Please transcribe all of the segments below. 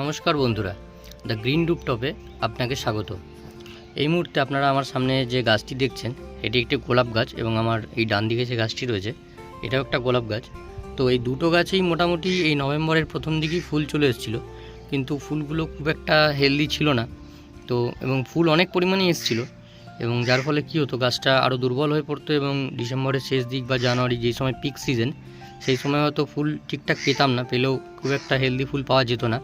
নমস্কার বন্ধুরা, the green রুফটপে আপনাকে স্বাগত। এই মুহূর্তে আপনারা আমার সামনে যে গাছটি দেখছেন এটি একটি গোলাপ গাছ এবং আমার এই ডান দিকে যে গাছটি রয়েছে এটাও একটা গোলাপ গাছ। তো এই দুটো গাছেই মোটামুটি এই নভেম্বরের প্রথম দিকেই ফুল চলে এসেছিলো, কিন্তু ফুলগুলো খুব একটা হেলদি ছিল না। তো এবং ফুল অনেক পরিমাণে এসেছিলো এবং যার ফলে কী হতো, গাছটা আরও দুর্বল হয়ে পড়তো এবং ডিসেম্বরের শেষ দিক বা জানুয়ারি যেই সময় পিক সিজন সেই সময় হয়তো ফুল ঠিকঠাক পেতাম না, পেলেও খুব একটা হেলদি ফুল পাওয়া যেত না।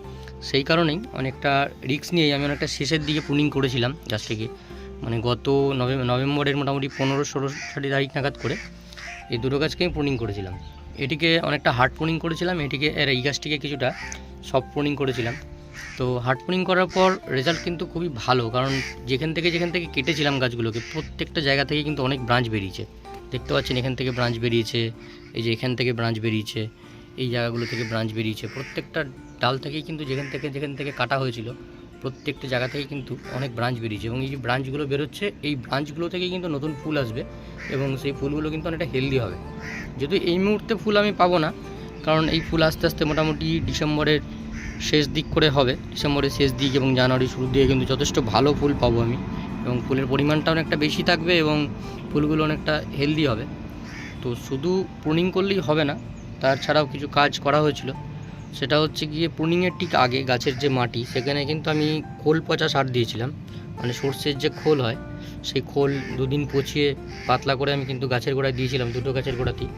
সেই কারণেই অনেকটা রিস্ক নিয়েই আমি অনেকটা শেষের দিকে প্রুনিং করেছিলাম গাছটিকে, মানে গত নভেম্বরের মোটামুটি 15-16 তারিখ নাগাদ করে এই দুটো গাছকে আমি প্রুনিং করেছিলাম। এটিকে অনেকটা হার্ড প্রুনিং করেছিলাম, এই গাছটিকে কিছুটা সফট প্রুনিং করেছিলাম। তো হার্ড প্রুনিং করার পর রেজাল্ট কিন্তু খুবই ভালো, কারণ যেখান থেকে কেটেছিলাম গাছগুলোকে প্রত্যেকটা জায়গা থেকে কিন্তু অনেক ব্রাঞ্চ বেরিয়েছে। দেখতে পাচ্ছেন এখান থেকে ব্রাঞ্চ বেরিয়েছে, এই যে এখান থেকে ব্রাঞ্চ বেরিয়েছে, এই জায়গাগুলো থেকে ব্রাঞ্চ বেরিয়েছে। প্রত্যেকটা ডাল থেকেই কিন্তু যেখান থেকে কাটা হয়েছিল প্রত্যেকটা জায়গা থেকে কিন্তু অনেক ব্রাঞ্চ বেরিয়েছে এবং এই যে ব্রাঞ্চগুলো বেরোচ্ছে এই ব্রাঞ্চগুলো থেকে কিন্তু নতুন ফুল আসবে এবং সেই ফুলগুলো কিন্তু অনেকটা হেলদি হবে। যেহেতু এই মুহূর্তে ফুল আমি পাবো না, কারণ এই ফুল আস্তে আস্তে মোটামুটি ডিসেম্বরের শেষ দিক করে হবে, ডিসেম্বরের শেষ দিক এবং জানুয়ারি শুরুর দিকে কিন্তু যথেষ্ট ভালো ফুল পাবো আমি এবং ফুলের পরিমাণটা অনেকটা বেশি থাকবে এবং ফুলগুলো অনেকটা হেলদি হবে। তো শুধু প্রুনিং করলেই হবে না, তাছাড়াও কিছু কাজ করা হয়েছিল। সেটা হচ্ছে গিয়ে প্রুনিংয়ের ঠিক আগে গাছের যে মাটি সেখানে কিন্তু আমি খোল পচা সার দিয়েছিলাম, মানে সর্ষের যে খোল হয় সেই খোল দুদিন পচিয়ে পাতলা করে আমি কিন্তু গাছের গোড়ায় দিয়েছিলাম, দুটো গাছের গোড়াতেই,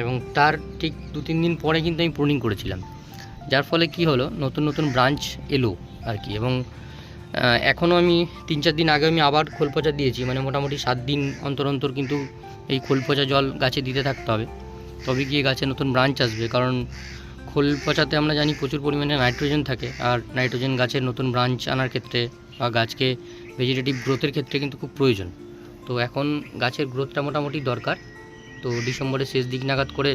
এবং তার ঠিক 2-3 দিন পরে কিন্তু আমি প্রুনিং করেছিলাম। যার ফলে কি হলো, নতুন নতুন ব্রাঞ্চ এলো আর কি। এবং এখনও আমি 3-4 দিন আগে আমি আবার খোল পচা দিয়েছি, মানে মোটামুটি 7 দিন অন্তর অন্তর কিন্তু এই খোল পচা জল গাছে দিতে থাকতে হবে, তবে গিয়ে গাছে নতুন ব্রাঞ্চ আসবে। কারণ খোল পচাতে আমরা জানি প্রচুর পরিমাণে নাইট্রোজেন থাকে, আর নাইট্রোজেন গাছের নতুন ব্রাঞ্চ আনার ক্ষেত্রে বা গাছকে ভেজিটেটিভ গ্রোথের ক্ষেত্রে কিন্তু খুব প্রয়োজন। তো এখন গাছের গ্রোথটা মোটামুটি দরকার। তো ডিসেম্বরের শেষ দিক নাগাদ করে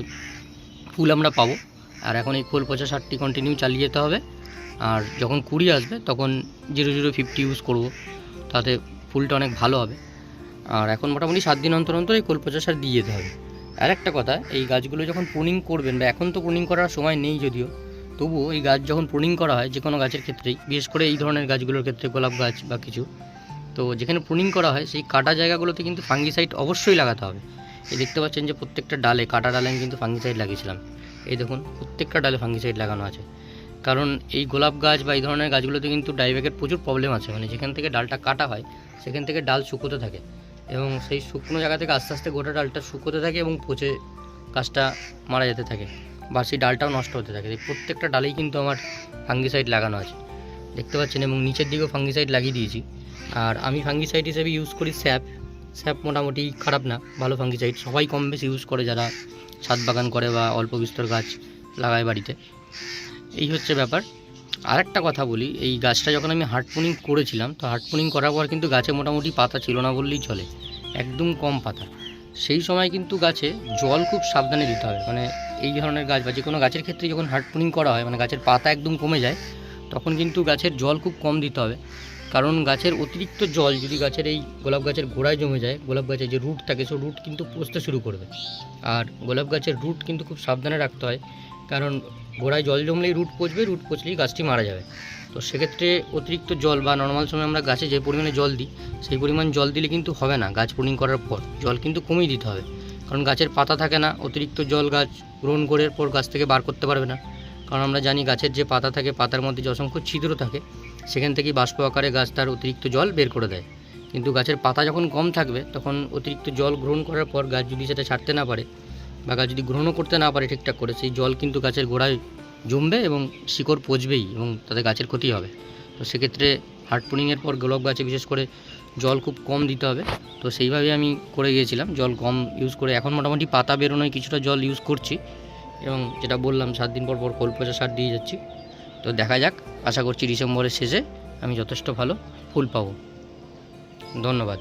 ফুল আমরা পাবো, আর এখন এই খোল পচা সারটি কন্টিনিউ চালিয়ে যেতে হবে। আর যখন কুড়ি আসবে তখন 0050 ইউজ করব, তাতে ফুলটা অনেক ভালো হবে। আর এখন মোটামুটি 7 দিন অন্তর অন্তর এই খোল পচা সার দিয়ে যেতে হবে। আর একটা কথা, এই গাছগুলো যখন প্রুনিং করবেন, বা এখন তো প্রুনিং করার সময় নেই যদিও, তবুও এই গাছ যখন প্রুনিং করা হয় যে কোনো গাছের ক্ষেত্রেই, বিশেষ করে এই ধরনের গাছগুলোর ক্ষেত্রে গোলাপ গাছ বা কিছু, তো যেখানে প্রুনিং করা হয় সেই কাটা জায়গাগুলোতে কিন্তু ফাঙ্গিসাইড অবশ্যই লাগাতে হবে। এই দেখতে পাচ্ছেন যে প্রত্যেকটা ডালে, কাটা ডালে আমি কিন্তু ফাঙ্গিসাইড লাগিয়েছিলাম। এই দেখুন প্রত্যেকটা ডালে ফাঙ্গিসাইড লাগানো আছে, কারণ এই গোলাপ গাছ বা এই ধরনের গাছগুলোতে কিন্তু ডাইব্যাকের প্রচুর প্রবলেম আছে। মানে যেখান থেকে ডালটা কাটা হয় সেখান থেকে ডাল শুকোতে থাকে এবং সেই শুকনো জায়গা থেকে আস্তে আস্তে গোটা ডালটা শুকোতে থাকে এবং পচে গাছটা মারা যেতে থাকে বা সেই ডালটাও নষ্ট হতে থাকে। এই প্রত্যেকটা ডালেই কিন্তু আমার ফাঙ্গিসাইড লাগানো আছে দেখতে পাচ্ছেন, এবং নিচের দিকেও ফাঙ্গিসাইড লাগিয়ে দিয়েছি। আর আমি ফাঙ্গিসাইড হিসেবে ইউজ করি স্যাপ মোটামুটি খারাপ না, ভালো ফাঙ্গিসাইড, সবাই কম বেশি ইউজ করে যারা ছাদ বাগান করে বা অল্প বিস্তর গাছ লাগায় বাড়িতে। এই হচ্ছে ব্যাপার। আর একটা কথা বলি, এই গাছটা যখন আমি হার্ড প্রুনিং করেছিলাম, তো হার্ড প্রুনিং করার পর কিন্তু গাছে মোটামুটি পাতা ছিল না বললেই চলে, একদম কম পাতা। সেই সময় কিন্তু গাছে জল খুব সাবধানে দিতে হবে। মানে এই ধরনের গাছ বা যে কোনো গাছের ক্ষেত্রে যখন হার্ড প্রুনিং করা হয়, মানে গাছের পাতা একদম কমে যায়, তখন কিন্তু গাছের জল খুব কম দিতে হবে। কারণ গাছের অতিরিক্ত জল যদি গাছের এই গোলাপ গাছের গোড়ায় জমে যায়, গোলাপ গাছের যে রুট থাকে সেই রুট কিন্তু পচতে শুরু করবে। আর গোলাপ গাছের রুট কিন্তু খুব সাবধানে রাখতে হয়, কারণ গোড়ায় জল জমলেই রুট পচবে, রুট পচলেই গাছটি মারা যাবে। তো সেক্ষেত্রে অতিরিক্ত জল বা নর্মাল সময় আমরা গাছে যে পরিমাণে জল দিই সেই পরিমাণ জল দিলে কিন্তু হবে না। গাছ প্রুনিং করার পর জল কিন্তু কমিয়ে দিতে হবে, কারণ গাছের পাতা থাকে না, অতিরিক্ত জল গাছ গ্রহণ করার পর গাছ থেকে বার করতে পারবে না। কারণ আমরা জানি গাছের যে পাতা থাকে, পাতার মধ্যে যে অসংখ্য ছিদ্র থাকে, সেখান থেকেই বাষ্প আকারে গাছ তার অতিরিক্ত জল বের করে দেয়। কিন্তু গাছের পাতা যখন কম থাকবে তখন অতিরিক্ত জল গ্রহণ করার পর গাছ যদি সেটা ছাড়তে না পারে বা গাছ যদি গ্রহণও করতে না পারে ঠিকঠাক করে, সেই জল কিন্তু গাছের গোড়ায় জমবে এবং শিকড় পচবেই এবং তাতে গাছের ক্ষতি হবে। তো সেক্ষেত্রে হার্ড প্রুনিংয়ের পর গোলাপ গাছে বিশেষ করে জল খুব কম দিতে হবে। তো সেইভাবে আমি করে গিয়েছিলাম, জল কম ইউজ করে। এখন মোটামুটি পাতা বেরোনোয় কিছুটা জল ইউজ করছি এবং যেটা বললাম 7 দিন পর খোল পচা সার দিয়ে যাচ্ছি। তো দেখা যাক, আশা করছি ডিসেম্বরের শেষে আমি যথেষ্ট ভালো ফুল পাবো। ধন্যবাদ।